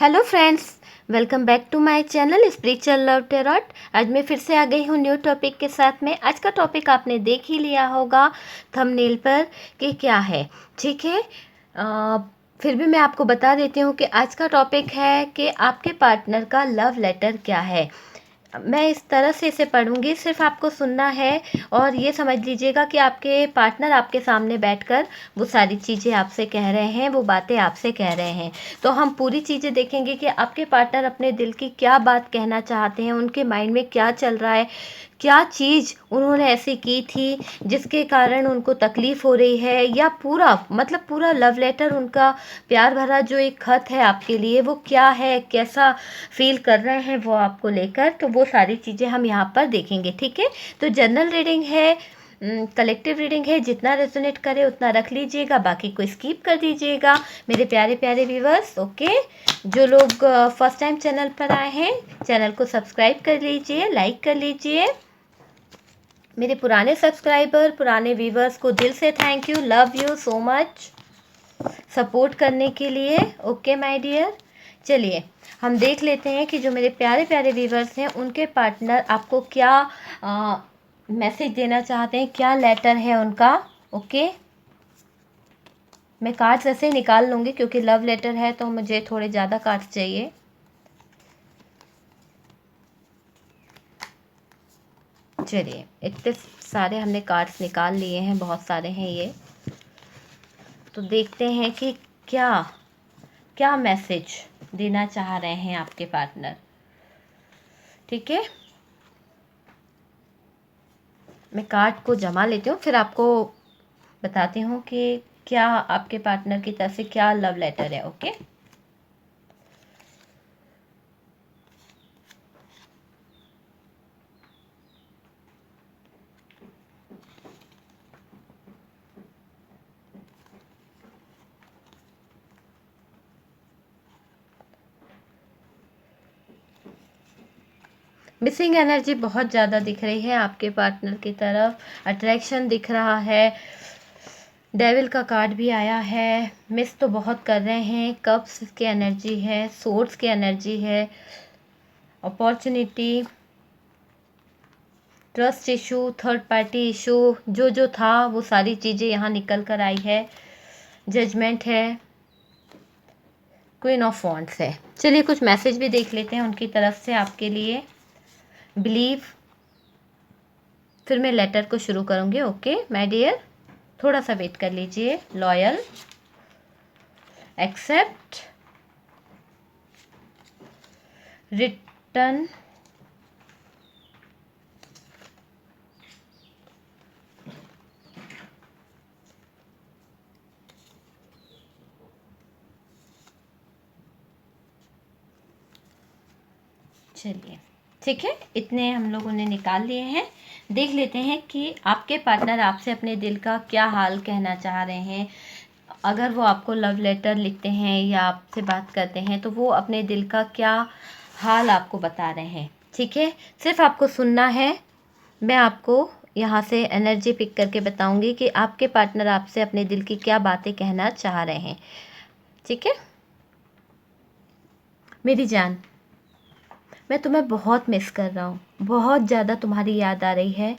Hello friends, welcome back to my channel spiritual love tarot. आज मैं फिर से आ गई हूँ न्यू टॉपिक के साथ में। आज का टॉपिक आपने देख ही लिया होगा थंबनेल पर कि क्या है, ठीक है। फिर भी मैं आपको बता देती हूँ कि आज का टॉपिक है कि आपके पार्टनर का लव लेटर क्या है। मैं इस तरह से इसे पढ़ूंगी, सिर्फ आपको सुनना है और ये समझ लीजिएगा कि आपके पार्टनर आपके सामने बैठकर वो सारी चीज़ें आपसे कह रहे हैं, वो बातें आपसे कह रहे हैं। तो हम पूरी चीज़ें देखेंगे कि आपके पार्टनर अपने दिल की क्या बात कहना चाहते हैं, उनके माइंड में क्या चल रहा है, क्या चीज़ उन्होंने ऐसी की थी जिसके कारण उनको तकलीफ़ हो रही है, या पूरा मतलब पूरा लव लेटर, उनका प्यार भरा जो एक खत है आपके लिए, वो क्या है, कैसा फील कर रहे हैं वो आपको लेकर। तो वो सारी चीज़ें हम यहाँ पर देखेंगे, ठीक है। तो जनरल रीडिंग है, कलेक्टिव रीडिंग है, जितना रेजोनेट करे उतना रख लीजिएगा, बाकी को स्किप कर दीजिएगा मेरे प्यारे प्यारे व्यूवर्स। ओके, जो लोग फर्स्ट टाइम चैनल पर आए हैं, चैनल को सब्सक्राइब कर लीजिए, लाइक कर लीजिए। मेरे पुराने सब्सक्राइबर, पुराने व्यूवर्स को दिल से thank you, love you so much support करने के लिए। ओके माय डियर, चलिए हम देख लेते हैं कि जो मेरे प्यारे प्यारे व्यूवर्स हैं उनके पार्टनर आपको क्या मैसेज देना चाहते हैं, क्या लेटर है उनका। ओके, मैं कार्ड्स ऐसे ही निकाल लूँगी क्योंकि लव लेटर है तो मुझे थोड़े ज़्यादा कार्ड्स चाहिए। चलिए, इतने सारे हमने कार्ड्स निकाल लिए हैं, बहुत सारे हैं ये। तो देखते हैं कि क्या क्या मैसेज देना चाह रहे हैं आपके पार्टनर, ठीक है। मैं कार्ड को जमा लेती हूँ, फिर आपको बताती हूँ कि क्या आपके पार्टनर की तरफ से क्या लव लेटर है। ओके, मिसिंग एनर्जी बहुत ज़्यादा दिख रही है आपके पार्टनर की तरफ, अट्रैक्शन दिख रहा है, डेविल का कार्ड भी आया है, मिस तो बहुत कर रहे हैं, कप्स की एनर्जी है, सोर्ड्स की एनर्जी है, opportunity, trust issue, third party issue, जो था वो सारी चीज़ें यहाँ निकल कर आई है, जजमेंट है, क्वीन ऑफ वॉन्ड्स है। चलिए कुछ मैसेज भी देख लेते हैं उनकी तरफ से आपके लिए। बिलीव, फिर मैं लेटर को शुरू करूँगी। ओके माय डियर, थोड़ा सा वेट कर लीजिए। लॉयल, एक्सेप्ट, रिटर्न, चलिए ठीक है, इतने हम लोगों ने निकाल लिए हैं। देख लेते हैं कि आपके पार्टनर आपसे अपने दिल का क्या हाल कहना चाह रहे हैं। अगर वो आपको लव लेटर लिखते हैं या आपसे बात करते हैं तो वो अपने दिल का क्या हाल आपको बता रहे हैं, ठीक है। सिर्फ आपको सुनना है, मैं आपको यहाँ से एनर्जी पिक करके बताऊंगी कि आपके पार्टनर आपसे अपने दिल की क्या बातें कहना चाह रहे हैं, ठीक है। मेरी जान, मैं तुम्हें बहुत मिस कर रहा हूँ, बहुत ज़्यादा तुम्हारी याद आ रही है।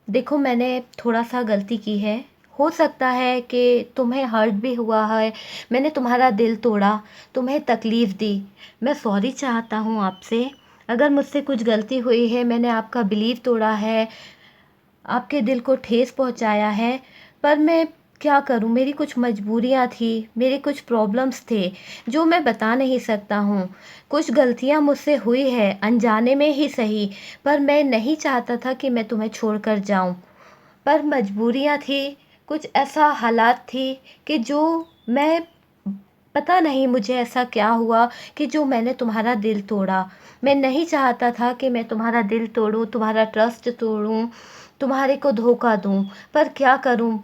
देखो, मैंने थोड़ा सा गलती की है, हो सकता है कि तुम्हें हर्ट भी हुआ है, मैंने तुम्हारा दिल तोड़ा, तुम्हें तकलीफ़ दी। मैं सॉरी चाहता हूँ आपसे, अगर मुझसे कुछ गलती हुई है, मैंने आपका बिलीव तोड़ा है, आपके दिल को ठेस पहुँचाया है। पर मैं क्या करूँ, मेरी कुछ मजबूरियाँ थी, मेरे कुछ प्रॉब्लम्स थे जो मैं बता नहीं सकता हूँ। कुछ गलतियाँ मुझसे हुई है, अनजाने में ही सही, पर मैं नहीं चाहता था कि मैं तुम्हें छोड़कर जाऊँ। पर मजबूरियाँ थी, कुछ ऐसा हालात थी कि जो मैं, पता नहीं मुझे ऐसा क्या हुआ कि जो मैंने तुम्हारा दिल तोड़ा। मैं नहीं चाहता था कि मैं तुम्हारा दिल तोड़ूं, तुम्हारा ट्रस्ट तोड़ूं, तुम्हारे को धोखा दूं, पर क्या करूं,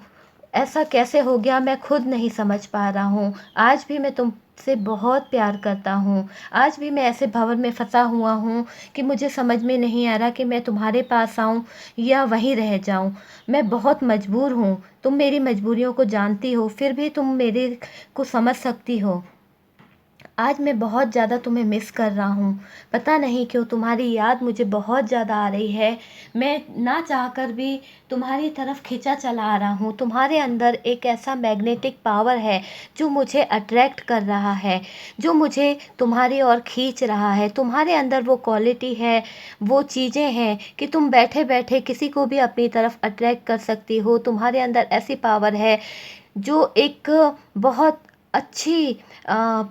ऐसा कैसे हो गया मैं खुद नहीं समझ पा रहा हूँ। आज भी मैं तुमसे बहुत प्यार करता हूँ, आज भी मैं ऐसे भंवर में फंसा हुआ हूँ कि मुझे समझ में नहीं आ रहा कि मैं तुम्हारे पास आऊँ या वहीं रह जाऊँ। मैं बहुत मजबूर हूँ, तुम मेरी मजबूरियों को जानती हो, फिर भी तुम मेरे को समझ सकती हो। आज मैं बहुत ज़्यादा तुम्हें मिस कर रहा हूँ। पता नहीं क्यों तुम्हारी याद मुझे बहुत ज़्यादा आ रही है। मैं ना चाहकर भी तुम्हारी तरफ खिंचा चला आ रहा हूँ। तुम्हारे अंदर एक ऐसा मैग्नेटिक पावर है जो मुझे अट्रैक्ट कर रहा है, जो मुझे तुम्हारी ओर खींच रहा है। तुम्हारे अंदर वो क्वालिटी है, वो चीज़ें हैं कि तुम बैठे-बैठे किसी को भी अपनी तरफ अट्रैक्ट कर सकती हो। तुम्हारे अंदर ऐसी पावर है जो एक बहुत अच्छी अ,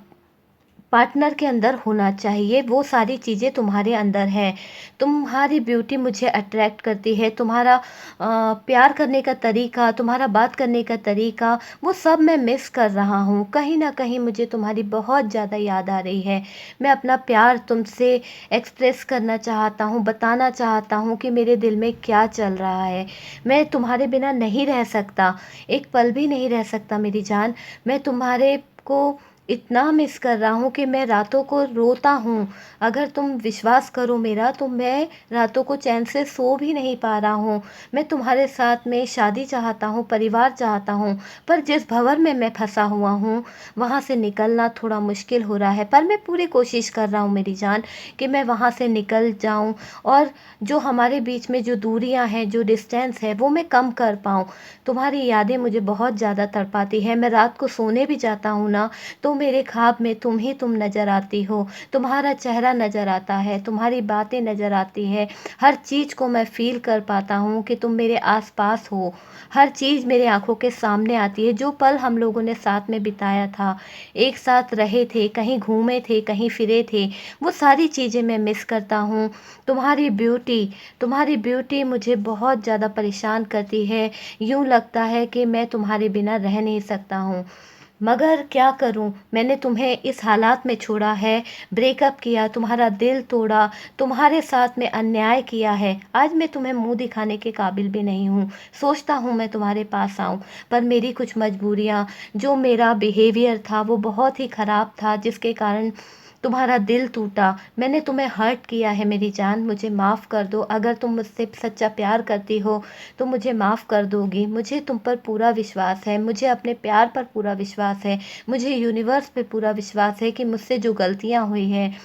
पार्टनर के अंदर होना चाहिए, वो सारी चीज़ें तुम्हारे अंदर है। तुम्हारी ब्यूटी मुझे अट्रैक्ट करती है, तुम्हारा प्यार करने का तरीका, तुम्हारा बात करने का तरीका, वो सब मैं मिस कर रहा हूँ। कहीं न कहीं मुझे तुम्हारी बहुत ज़्यादा याद आ रही है। मैं अपना प्यार तुमसे एक्सप्रेस करना चाहता हूँ, बताना चाहता हूँ कि मेरे दिल में क्या चल रहा है। मैं तुम्हारे बिना नहीं रह सकता, एक पल भी नहीं रह सकता मेरी जान। मैं तुम्हारे को इतना मिस कर रहा हूँ कि मैं रातों को रोता हूँ। अगर तुम विश्वास करो मेरा, तो मैं रातों को चैन से सो भी नहीं पा रहा हूँ। मैं तुम्हारे साथ में शादी चाहता हूँ, परिवार चाहता हूँ, पर जिस भंवर में मैं फँसा हुआ हूँ, वहाँ से निकलना थोड़ा मुश्किल हो रहा है। पर मैं पूरी कोशिश कर रहा हूँ मेरी जान कि मैं वहाँ से निकल जाऊँ और जो हमारे बीच में जो दूरियाँ हैं, जो डिस्टेंस है, वो मैं कम कर पाऊँ। तुम्हारी यादें मुझे बहुत ज़्यादा तड़पाती हैं। मैं रात को सोने भी जाता हूँ ना, तो मेरे ख्वाब में तुम ही तुम नज़र आती हो। तुम्हारा चेहरा नज़र आता है, तुम्हारी बातें नज़र आती है। हर चीज़ को मैं फ़ील कर पाता हूँ कि तुम मेरे आस-पास हो। हर चीज़ मेरे आँखों के सामने आती है। जो पल हम लोगों ने साथ में बिताया था, एक साथ रहे थे, कहीं घूमे थे, कहीं फिरे थे, वो सारी चीज़ें मैं मिस करता हूँ। तुम्हारी ब्यूटी मुझे बहुत ज़्यादा परेशान करती है। यूँ लगता है कि मैं तुम्हारे बिना रह नहीं सकता हूँ। मगर क्या करूं, मैंने तुम्हें इस हालात में छोड़ा है, ब्रेकअप किया, तुम्हारा दिल तोड़ा, तुम्हारे साथ में अन्याय किया है। आज मैं तुम्हें मुंह दिखाने के काबिल भी नहीं हूँ। सोचता हूँ मैं तुम्हारे पास आऊँ, पर मेरी कुछ मजबूरियाँ, जो मेरा बिहेवियर था वो बहुत ही ख़राब था, जिसके कारण तुम्हारा दिल टूटा। मैंने तुम्हें हर्ट किया है मेरी जान, मुझे माफ़ कर दो। अगर तुम मुझसे सच्चा प्यार करती हो तो मुझे माफ़ कर दोगी। मुझे तुम पर पूरा विश्वास है, मुझे अपने प्यार पर पूरा विश्वास है, मुझे यूनिवर्स पे पूरा विश्वास है कि मुझसे जो गलतियाँ हुई हैं,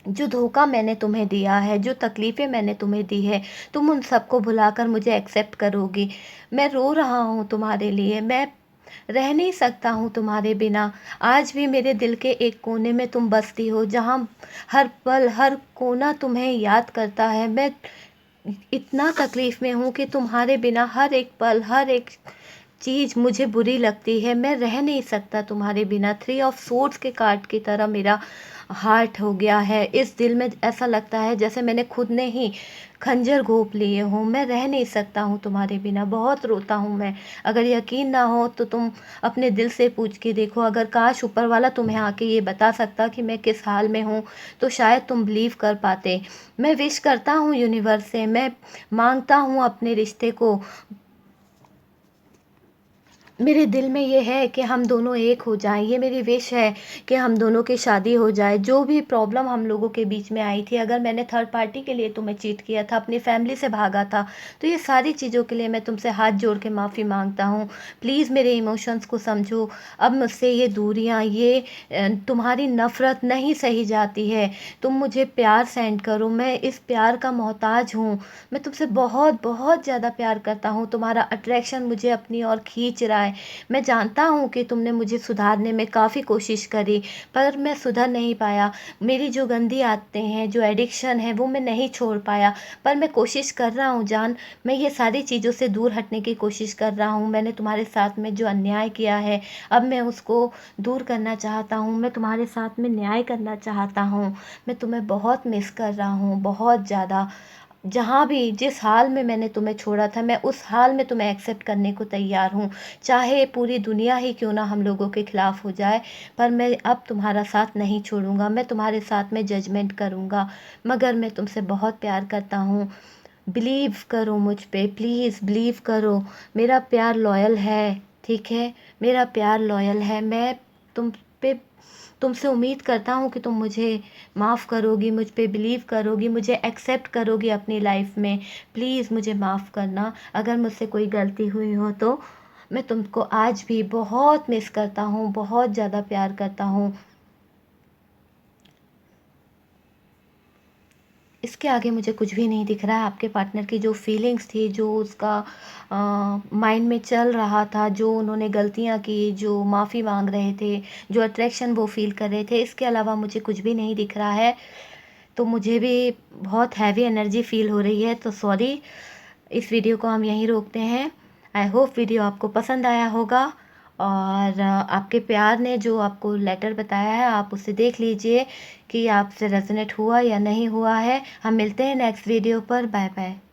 जो धोखा मैंने तुम्हें दिया है, जो तकलीफ़ें मैंने तुम्हें दी है, तुम उन सबको भुलाकर मुझे एक्सेप्ट करोगी। मैं रो रहा हूँ तुम्हारे लिए, मैं रह नहीं सकता हूँ तुम्हारे बिना। आज भी मेरे दिल के एक कोने में तुम बसती हो, जहाँ हर पल, हर कोना तुम्हें याद करता है। मैं इतना तकलीफ़ में हूँ कि तुम्हारे बिना हर एक पल, हर एक चीज़ मुझे बुरी लगती है। मैं रह नहीं सकता तुम्हारे बिना। थ्री ऑफ सोर्ड्स के कार्ड की तरह मेरा हार्ट हो गया है। इस दिल में ऐसा लगता है जैसे मैंने खुद ने ही खंजर घोंप लिए हों। मैं रह नहीं सकता हूँ तुम्हारे बिना, बहुत रोता हूँ मैं। अगर यकीन ना हो तो तुम अपने दिल से पूछ के देखो। अगर काश ऊपर वाला तुम्हें आके ये बता सकता कि मैं किस हाल में हूँ, तो शायद तुम बिलीव कर पाते। मैं विश करता हूँ यूनिवर्स से, मैं मांगता हूँ अपने रिश्ते को। मेरे दिल में ये है कि हम दोनों एक हो जाएं। ये मेरी विश है कि हम दोनों की शादी हो जाए। जो भी प्रॉब्लम हम लोगों के बीच में आई थी, अगर मैंने थर्ड पार्टी के लिए तुम्हें चीट किया था, अपनी फैमिली से भागा था, तो ये सारी चीज़ों के लिए मैं तुमसे हाथ जोड़ के माफ़ी मांगता हूँ। प्लीज़ मेरे इमोशंस को समझो। अब मुझसे ये दूरियाँ, ये तुम्हारी नफ़रत नहीं सही जाती है। तुम मुझे प्यार सेंड करो, मैं इस प्यार का मोहताज हूँ। मैं तुमसे बहुत बहुत ज़्यादा प्यार करता हूँ। तुम्हारा अट्रैक्शन मुझे अपनी ओर खींच रहा है। मैं जानता हूँ कि तुमने मुझे सुधारने में काफ़ी कोशिश करी, पर मैं सुधर नहीं पाया। मेरी जो गंदी आदतें हैं, जो एडिक्शन है, वो मैं नहीं छोड़ पाया। पर मैं कोशिश कर रहा हूँ जान, मैं ये सारी चीज़ों से दूर हटने की कोशिश कर रहा हूँ। मैंने तुम्हारे साथ में जो अन्याय किया है, अब मैं उसको दूर करना चाहता हूँ। मैं तुम्हारे साथ में न्याय करना चाहता हूँ। मैं तुम्हें बहुत मिस कर रहा हूँ, बहुत ज़्यादा। जहाँ भी, जिस हाल में मैंने तुम्हें छोड़ा था, मैं उस हाल में तुम्हें एक्सेप्ट करने को तैयार हूँ। चाहे पूरी दुनिया ही क्यों ना हम लोगों के खिलाफ हो जाए, पर मैं अब तुम्हारा साथ नहीं छोड़ूंगा। मैं तुम्हारे साथ में जजमेंट करूंगा, मगर मैं तुमसे बहुत प्यार करता हूँ। बिलीव करो मुझ पे, प्लीज़ बिलीव करो। मेरा प्यार लॉयल है, ठीक है? मेरा प्यार लॉयल है। मैं तुम पे तुमसे उम्मीद करता हूँ कि तुम मुझे माफ़ करोगी, मुझ पे बिलीव करोगी, मुझे एक्सेप्ट करोगी अपनी लाइफ में। प्लीज़ मुझे माफ़ करना, अगर मुझसे कोई गलती हुई हो तो। मैं तुमको आज भी बहुत मिस करता हूँ, बहुत ज़्यादा प्यार करता हूँ। इसके आगे मुझे कुछ भी नहीं दिख रहा है। आपके पार्टनर की जो फीलिंग्स थी, जो उसका माइंड में चल रहा था, जो उन्होंने गलतियाँ की, जो माफ़ी मांग रहे थे, जो अट्रैक्शन वो फील कर रहे थे, इसके अलावा मुझे कुछ भी नहीं दिख रहा है। तो मुझे भी बहुत हैवी एनर्जी फील हो रही है, तो सॉरी। इस वीडियो को हम यहीं रोकते हैं। आई होप वीडियो आपको पसंद आया होगा, और आपके प्यार ने जो आपको लेटर बताया है, आप उसे देख लीजिए कि आपसे रेजोनेट हुआ या नहीं हुआ है। हम मिलते हैं नेक्स्ट वीडियो पर। Bye bye.